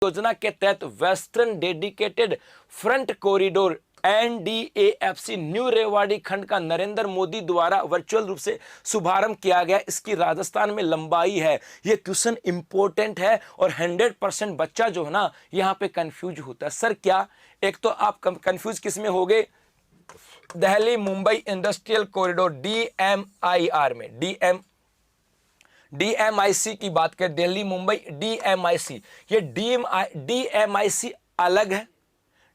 योजना के तहत western dedicated front corridor NDAFC new Rewari खंड का नरेंद्र मोदी द्वारा वर्चुअल रूप से शुभारंभ किया गया। इसकी राजस्थान में लंबाई है। यह क्वेश्चन इंपॉर्टेंट है और 100% बच्चा जो है ना यहां पे कंफ्यूज होता है। सर क्या, एक तो आप कंफ्यूज किस में हो गए, Delhi Mumbai industrial corridor DMIR में, DMIC की बात करें, दिल्ली मुंबई DMIC, ये DMIC अलग है।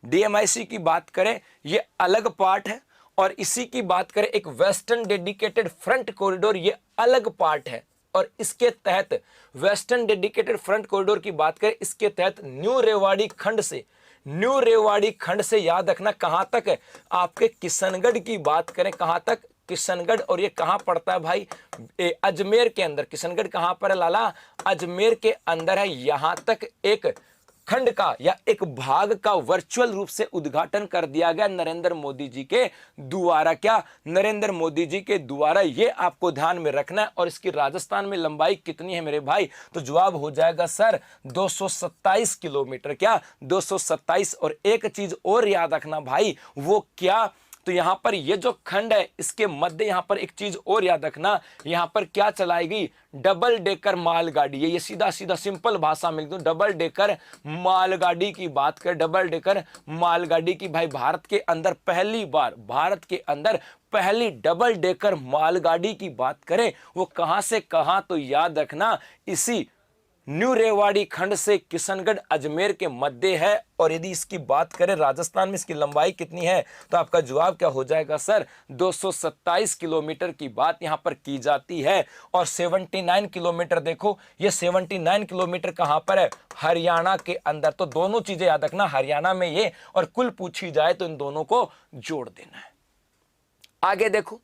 DMIC की बात करें ये अलग पार्ट है, और इसी की बात करें एक वेस्टर्न डेडिकेटेड फ्रंट कॉरिडोर, ये अलग पार्ट है। और इसके तहत वेस्टर्न डेडिकेटेड फ्रंट कॉरिडोर की बात करें, इसके तहत न्यू रेवाड़ी खंड से याद रखना कहां तक है, आपके किशनगढ़ की बात करें, कहां तक, किशनगढ़। और ये कहां पड़ता है भाई, अजमेर के अंदर। किशनगढ़ कहां पर है लाला, अजमेर के अंदर है। यहां तक एक खंड का या एक भाग का वर्चुअल रूप से उद्घाटन कर दिया गया नरेंद्र मोदी जी के द्वारा। क्या, नरेंद्र मोदी जी के द्वारा, ये आपको ध्यान में रखना है। और इसकी राजस्थान में लंबाई कितनी है मेरे भाई, तो जवाब हो जाएगा सर 227 किलोमीटर। क्या, 227। और एक चीज और याद रखना भाई, वो क्या, तो यहां पर ये जो खंड है इसके मध्य यहां पर एक चीज और याद रखना, यहां पर क्या चलाएगी, डबल डेकर मालगाड़ी। ये सीधा सीधा सिंपल भाषा में लिख, डबल डेकर मालगाड़ी की बात करें, डबल डेकर मालगाड़ी की भाई भारत के अंदर पहली डबल डेकर मालगाड़ी की बात करें, वो कहां से कहां, तो याद रखना इसी न्यू रेवाड़ी खंड से किशनगढ़ अजमेर के मध्य है। और यदि इसकी बात करें राजस्थान में इसकी लंबाई कितनी है, तो आपका जवाब क्या हो जाएगा सर, 227 किलोमीटर की बात यहां पर की जाती है। और 79 किलोमीटर, देखो ये 79 किलोमीटर कहां पर है, हरियाणा के अंदर। तो दोनों चीजें याद रखना, हरियाणा में ये, और कुल पूछी जाए तो इन दोनों को जोड़ देना है। आगे देखो,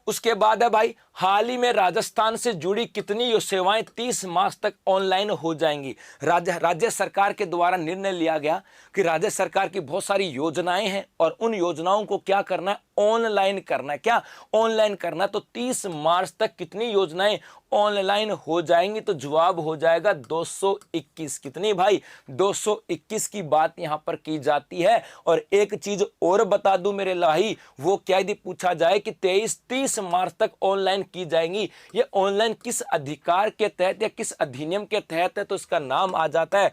उसके बाद है भाई, हाल ही में राजस्थान से जुड़ी कितनी सेवाएं 30 मार्च तक ऑनलाइन हो जाएंगी। राज्य सरकार के द्वारा निर्णय लिया गया कि राज्य सरकार की बहुत सारी योजनाएं हैं और उन योजनाओं को क्या करना है, ऑनलाइन करना है। क्या, ऑनलाइन करना है। तो 30 मार्च तक कितनी योजनाएं ऑनलाइन हो जाएंगी, तो जवाब हो जाएगा 221। कितनी भाई, 221 की बात यहां पर की जाती है। और एक चीज और बता दूं मेरे भाई, वो क्या, यदि पूछा जाए कि 30 मार्च तक ऑनलाइन की जाएंगी, ये ऑनलाइन किस अधिकार के तहत या किस अधिनियम के तहत है, तो इसका नाम आ जाता है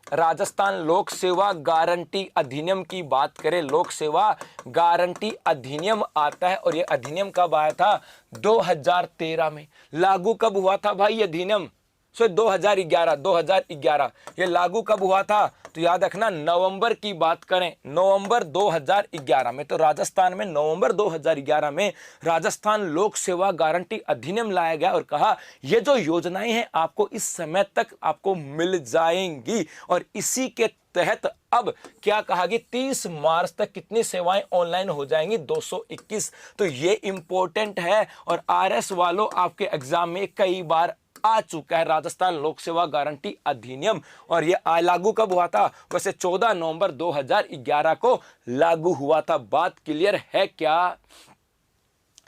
राजस्थान लोक सेवा गारंटी अधिनियम की बात करें, लोक सेवा गारंटी अधिनियम आता है। और ये अधिनियम कब आया था, 2013 में। लागू कब हुआ था भाई अधिनियम, 2011 ये लागू कब हुआ था, तो याद रखना नवंबर की बात करें, नवंबर 2011 में। तो राजस्थान में नवंबर 2011 में राजस्थान लोक सेवा गारंटी अधिनियम लाया गया और कहा ये जो योजनाएं हैं आपको इस समय तक आपको मिल जाएंगी। और इसी के तहत अब क्या कहा कि 30 मार्च तक कितनी सेवाएं ऑनलाइन हो जाएंगी, 221। तो ये इंपॉर्टेंट है और RS वालों आपके एग्जाम में कई बार आ चुका है, राजस्थान लोक सेवा गारंटी अधिनियम। और यह लागू कब हुआ था, वैसे 14 नवंबर 2011 को लागू हुआ था। बात क्लियर है क्या,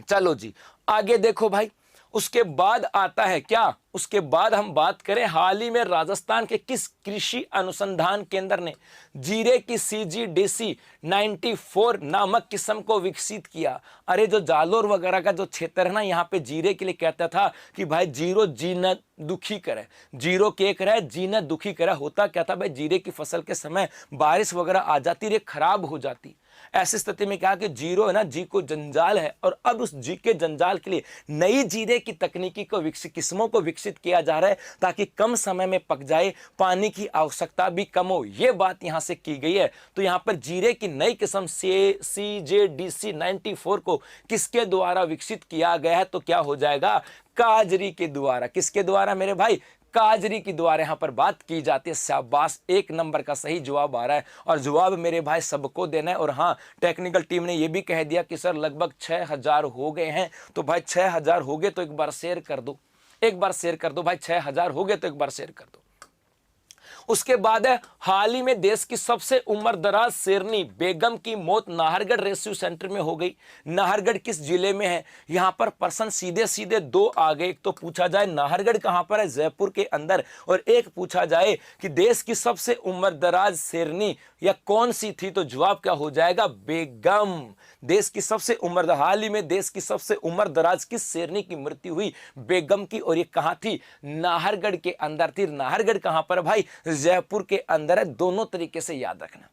चलो जी आगे देखो भाई। उसके बाद आता है क्या, उसके बाद हम बात करें, हाल ही में राजस्थान के किस कृषि अनुसंधान केंद्र ने जीरे की CGDC 94 नामक किस्म को विकसित किया। अरे जो जालोर वगैरह का जो क्षेत्र है ना, यहाँ पे जीरे के लिए कहता था कि भाई जीरो जीना दुखी करे, जीरो के करे जीना दुखी करे। होता क्या था भाई, जीरे की फसल के समय बारिश वगैरह आ जाती, रे खराब हो जाती। ऐसी स्थिति में क्या कि जीरो है ना, जी को जंजाल है, और अब उस जी के जंजाल के लिए नई जीरे की तकनीकी को किस्मों को विकसित किया जा रहा है ताकि कम समय में पक जाए, पानी की आवश्यकता भी कम हो। यह बात यहां से की गई है। तो यहां पर जीरे की नई किस्म CGDC 94 को किसके द्वारा विकसित किया गया है, तो क्या हो जाएगा, काजरी के द्वारा। किसके द्वारा मेरे भाई, काजरी की द्वारा यहां पर बात की जाती है। शाबाश, 1 नंबर का सही जवाब आ रहा है। और जवाब मेरे भाई सबको देना है। और हाँ, टेक्निकल टीम ने यह भी कह दिया कि सर लगभग 6000 हो गए हैं। तो भाई 6000 हो गए तो एक बार शेयर कर दो, एक बार शेयर कर दो भाई, 6000 हो गए तो एक बार शेयर कर दो। उसके बाद है हाल ही में देश की सबसे उम्रदराज शेरनी बेगम की मौत नाहरगढ़ रेस्क्यू सेंटर में हो गई। नाहरगढ़ किस जिले में है? यहां पर प्रश्न सीधे सीधे दो आ गए। एक तो पूछा जाए नाहरगढ़ कहां पर है, जयपुर के अंदर, और एक पूछा जाए कि देश की सबसे उम्रदराज शेरनी या कौन सी थी, तो जवाब क्या हो जाएगा? बेगम। देश की सबसे उम्र, हाल ही में देश की सबसे उम्रदराज किस शेरनी की मृत्यु हुई? बेगम की। और ये कहां थी? नाहरगढ़ के अंदर थी। नाहरगढ़ कहां पर भाई? जयपुर के अंदर है। दोनों तरीके से याद रखना।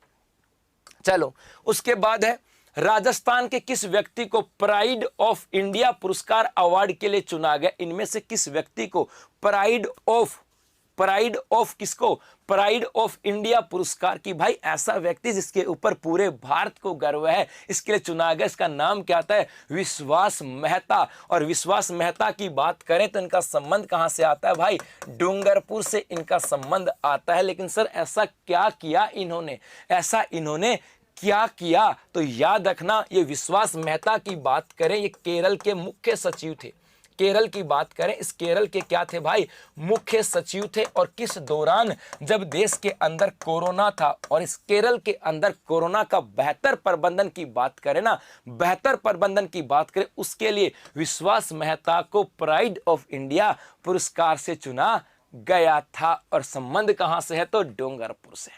चलो उसके बाद है राजस्थान के किस व्यक्ति को प्राइड ऑफ इंडिया पुरस्कार अवार्ड के लिए चुना गया? इनमें से किस व्यक्ति को प्राइड ऑफ किसको? प्राइड ऑफ इंडिया पुरस्कार की भाई ऐसा व्यक्ति जिसके ऊपर पूरे भारत को गर्व है, इसके लिए चुना गया। इसका नाम क्या आता है? विश्वास मेहता। और विश्वास मेहता की बात करें तो इनका संबंध कहां से आता है भाई? डूंगरपुर से इनका संबंध आता है। लेकिन सर ऐसा क्या किया इन्होंने? क्या किया? तो याद रखना, ये विश्वास मेहता की बात करें, ये केरल के मुख्य सचिव थे। केरल की बात करें, इस केरल के क्या थे भाई? मुख्य सचिव थे। और किस दौरान? जब देश के अंदर कोरोना था। और इस केरल के अंदर कोरोना का बेहतर प्रबंधन की बात करें ना, बेहतर प्रबंधन की बात करें, उसके लिए विश्वास मेहता को प्राइड ऑफ इंडिया पुरस्कार से चुना गया था। और संबंध कहां से है? तो डूंगरपुर से।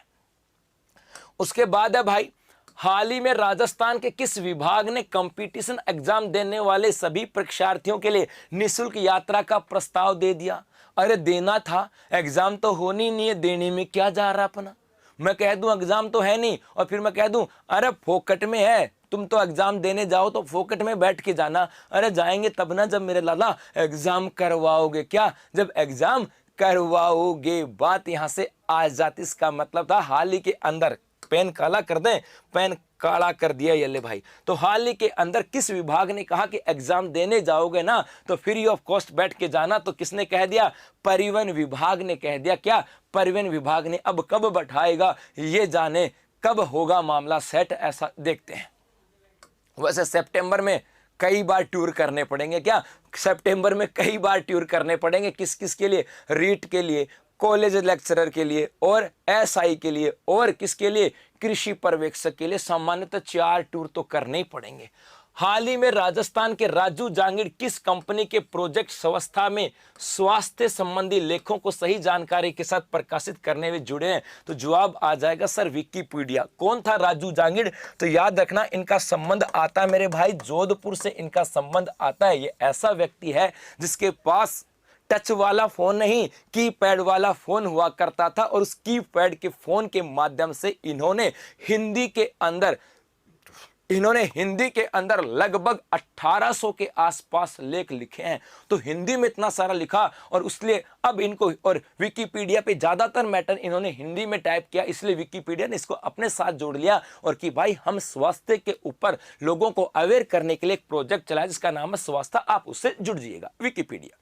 उसके बाद है भाई हाल ही में राजस्थान के किस विभाग ने कंपटीशन एग्जाम देने वाले सभी परीक्षार्थियों के लिए निःशुल्क यात्रा का प्रस्ताव दे दिया? अरे देना था, एग्जाम तो होनी नहीं है, देने में क्या जा रहा अपना। मैं कह दूं एग्जाम तो है नहीं और फिर मैं कह दूं अरे फोकट में है, तुम तो एग्जाम देने जाओ तो फोकट में बैठ के जाना। अरे जाएंगे तब ना जब मेरे लाला एग्जाम करवाओगे। क्या? जब एग्जाम करवाओगे। बात यहां से आ जाती। इसका मतलब था हाल ही के अंदर, पेन काला कर दें, पेन काला कर दिया ये ले भाई। तो हाल ही के अंदर किस विभाग ने कहा कि एग्जाम देने जाओगे ना तो फ्री ऑफ कॉस्ट बैठ के जाना? तो किसने कह दिया? परिवहन विभाग ने कह दिया। क्या? परिवहन विभाग ने। अब कब बैठाएगा ये जाने, कब होगा मामला सेट, ऐसा देखते हैं। वैसे सितंबर में कई बार टूर करने पड़ेंगे। क्या? सितंबर में कई बार टूर करने पड़ेंगे। किस किस के लिए? रीट के लिए, कॉलेज लेक्चरर के लिए, और एसआई के लिए, और किसके लिए? कृषि पर्यवेक्षक के लिए। सामान्यतः 4 टूर तो करने ही पड़ेंगे। हाल ही में राजस्थान के राजू जांगिड़ किस कंपनी के प्रोजेक्ट संस्था में स्वास्थ्य संबंधी लेखों को सही जानकारी के साथ प्रकाशित करने में जुड़े हैं? तो जवाब आ जाएगा सर विकिपीडिया। कौन था राजू जांगिड़? तो याद रखना इनका संबंध आता है मेरे भाई जोधपुर से, इनका संबंध आता है। ये ऐसा व्यक्ति है जिसके पास टच वाला फोन नहीं, कीपैड वाला फोन हुआ करता था। और उस कीपैड के फोन के माध्यम से इन्होंने हिंदी के अंदर लगभग 1800 के आसपास लेख लिखे हैं। तो हिंदी में इतना सारा लिखा और उसलिए अब इनको, और विकिपीडिया पे ज्यादातर मैटर इन्होंने हिंदी में टाइप किया, इसलिए विकिपीडिया ने इसको अपने साथ जोड़ लिया और कि भाई हम स्वास्थ्य के ऊपर लोगों को अवेयर करने के लिए एक प्रोजेक्ट चलाया जिसका नाम है स्वास्थ्य, आप उससे जुड़ जाइएगा विकिपीडिया।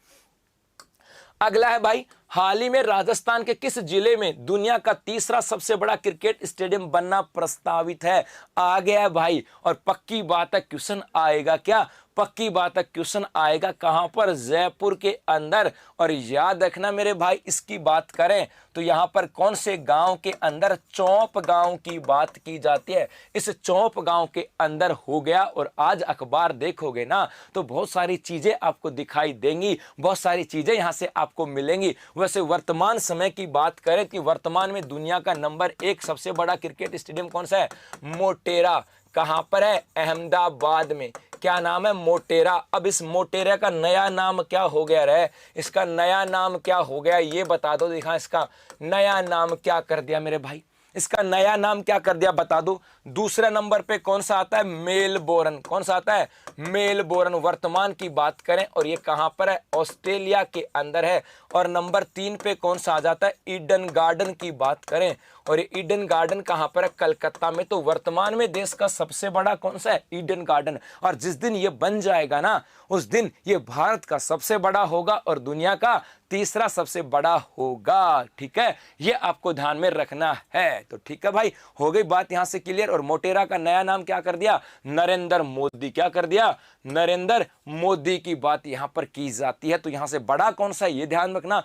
अगला है भाई हाल ही में राजस्थान के किस जिले में दुनिया का तीसरा सबसे बड़ा क्रिकेट स्टेडियम बनना प्रस्तावित है? आ गया है भाई। और पक्की बात है क्वेश्चन आएगा। क्या? पक्की बात है क्वेश्चन आएगा। कहां पर? जयपुर के अंदर। और याद रखना मेरे भाई इसकी बात करें तो यहां पर कौन से गांव के अंदर? चौप गांव की बात की जाती है। इस चौप गांव के अंदर हो गया। और आज अखबार देखोगे ना तो बहुत सारी चीजें आपको दिखाई देंगी, बहुत सारी चीजें यहां से आपको मिलेंगी। वैसे वर्तमान समय की बात करें कि वर्तमान में दुनिया का नंबर 1 सबसे बड़ा क्रिकेट स्टेडियम कौन सा है? मोटेरा। कहां पर है? अहमदाबाद में। क्या नाम है? मोटेरा। अब इस मोटेरा का नया नाम क्या हो गया रे? इसका नया नाम क्या हो गया ये बता दो। देखा इसका नया नाम क्या कर दिया मेरे भाई? इसका नया नाम क्या कर दिया बता दो। दूसरे नंबर पे कौन सा आता है? मेलबोर्न। कौन सा आता है? मेलबोर्न वर्तमान की बात करें और ये कहां पर है? ऑस्ट्रेलिया के अंदर है। और नंबर 3 पे कौन सा आ जाता है? ईडन गार्डन की बात करें और ये ईडन गार्डन कहां पर है? कलकत्ता में। तो वर्तमान में देश का सबसे बड़ा कौन सा है? Eden garden. और जिस दिन ये बन जाएगा ना उस दिन ये भारत का सबसे बड़ा होगा और दुनिया का तीसरा सबसे बड़ा होगा। ठीक है, ये आपको ध्यान में रखना है। तो ठीक है भाई, हो गई बात यहां से क्लियर। और मोटेरा का नया नाम क्या कर दिया? नरेंद्र मोदी। क्या कर दिया? नरेंद्र मोदी की बात यहां पर की जाती है। तो यहां से बड़ा कौन सा है ये ध्यान रखना।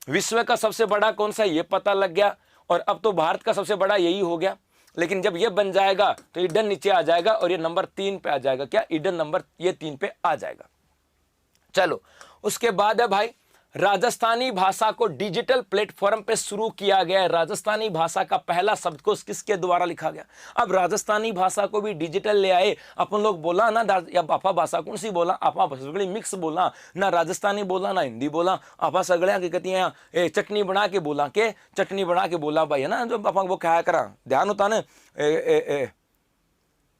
विश्व का सबसे बड़ा कौन सा है ये पता लग गया। और अब तो भारत का सबसे बड़ा यही हो गया। लेकिन जब ये बन जाएगा तो ईडन नीचे आ जाएगा और ये नंबर 3 पे आ जाएगा। क्या? ईडन नंबर ये 3 पे आ जाएगा। चलो, उसके बाद है भाई, राजस्थानी भाषा को डिजिटल प्लेटफॉर्म पे शुरू किया गया है। राजस्थानी भाषा का पहला शब्दकोश किसके द्वारा लिखा गया? अब राजस्थानी भाषा को भी डिजिटल ले आए। अपन लोग बोला ना, या आपा भाषा कौन सी बोला? आपा सगड़ी मिक्स बोला ना, राजस्थानी बोला ना हिंदी बोला। आपा सगड़िया की कहती हैं चटनी बना के बोला, के चटनी बना के बोला भाई, है ना, जो आपा वो खाया करा, ध्यान होता ना,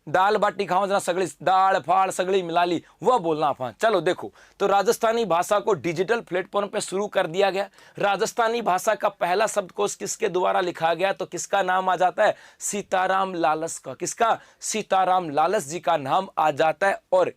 दाल बाटी खाओ जरा, सगड़ी दाल फाड़ सगड़ी मिला ली, वह बोलना आप। चलो देखो, तो राजस्थानी भाषा को डिजिटल प्लेटफॉर्म पे शुरू कर दिया गया। राजस्थानी भाषा का पहला शब्दकोश किसके द्वारा लिखा गया? तो किसका नाम आ जाता है? सीताराम लालस का। किसका? सीताराम लालस जी का नाम आ जाता है। और